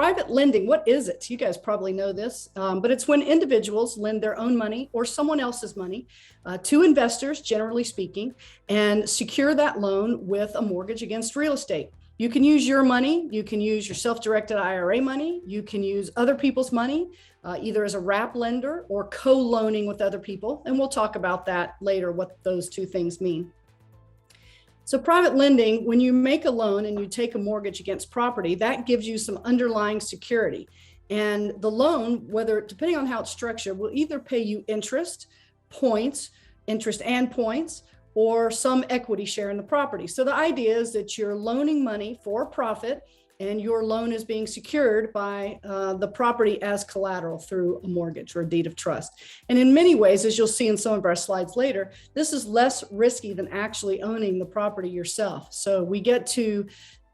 private lending, what is it? You guys probably know this, but it's when individuals lend their own money or someone else's money to investors, generally speaking, and secure that loan with a mortgage against real estate. You can use your money, you can use your self-directed IRA money, you can use other people's money, either as a wrap lender or co-loaning with other people. And we'll talk about that later, what those two things mean. So private lending, when you make a loan and you take a mortgage against property, that gives you some underlying security. And the loan, whether depending on how it's structured, will either pay you interest and points, or some equity share in the property. So the idea is that you're loaning money for profit and your loan is being secured by the property as collateral through a mortgage or a deed of trust. And in many ways, as you'll see in some of our slides later, this is less risky than actually owning the property yourself. So we get to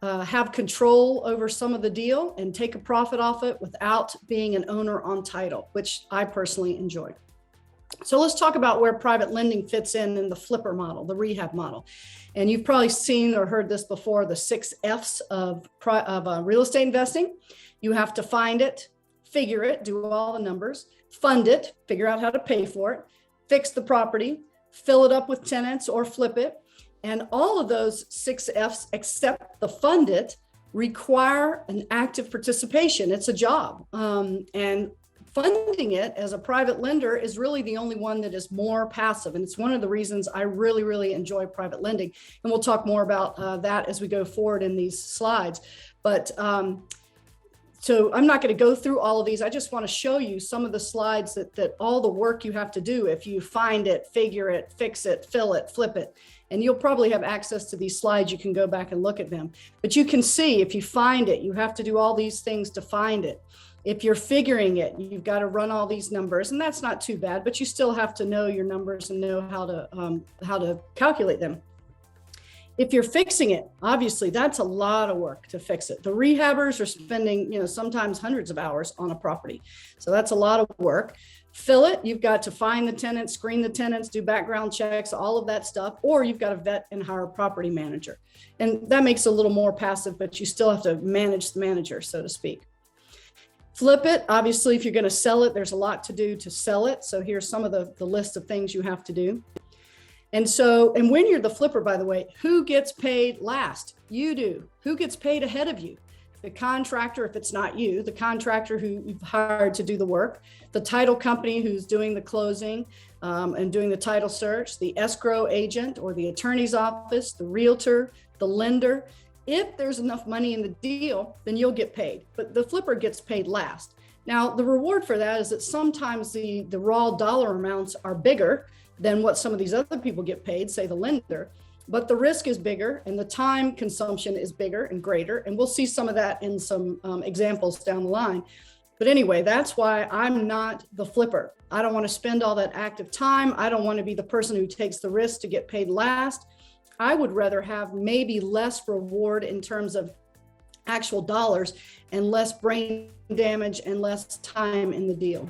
have control over some of the deal and take a profit off it without being an owner on title, which I personally enjoy. So let's talk about where private lending fits in the flipper model, the rehab model. And you've probably seen or heard this before, the 6 F's of real estate investing. You have to find it, figure it, do all the numbers, fund it, figure out how to pay for it, fix the property, fill it up with tenants or flip it. And all of those 6 F's, except the fund it, require an active participation. It's a job. And funding it as a private lender is really the only one that is more passive. And it's one of the reasons I really, really enjoy private lending. And we'll talk more about that as we go forward in these slides. But so I'm not going to go through all of these. I just want to show you some of the slides that all the work you have to do if you find it, figure it, fix it, fill it, flip it. And you'll probably have access to these slides. You can go back and look at them. But you can see if you find it, you have to do all these things to find it. If you're figuring it, you've got to run all these numbers, and that's not too bad, but you still have to know your numbers and know how to calculate them. If you're fixing it, obviously that's a lot of work to fix it. The rehabbers are spending, sometimes hundreds of hours on a property. So that's a lot of work. Fill it, you've got to find the tenants, screen the tenants, do background checks, all of that stuff, or you've got to vet and hire a property manager. And that makes it a little more passive, but you still have to manage the manager, so to speak. Flip it. Obviously, if you're going to sell it, there's a lot to do to sell it. So here's some of the list of things you have to do. And when you're the flipper, by the way, who gets paid last? You do. Who gets paid ahead of you? The contractor, if it's not you, the contractor who you've hired to do the work, the title company who's doing the closing and doing the title search, the escrow agent or the attorney's office, the realtor, the lender. If there's enough money in the deal, then you'll get paid, but the flipper gets paid last. Now, the reward for that is that sometimes the raw dollar amounts are bigger than what some of these other people get paid, say the lender, but the risk is bigger and the time consumption is bigger and greater. And we'll see some of that in some examples down the line. But anyway, that's why I'm not the flipper. I don't want to spend all that active time. I don't want to be the person who takes the risk to get paid last. I would rather have maybe less reward in terms of actual dollars and less brain damage and less time in the deal.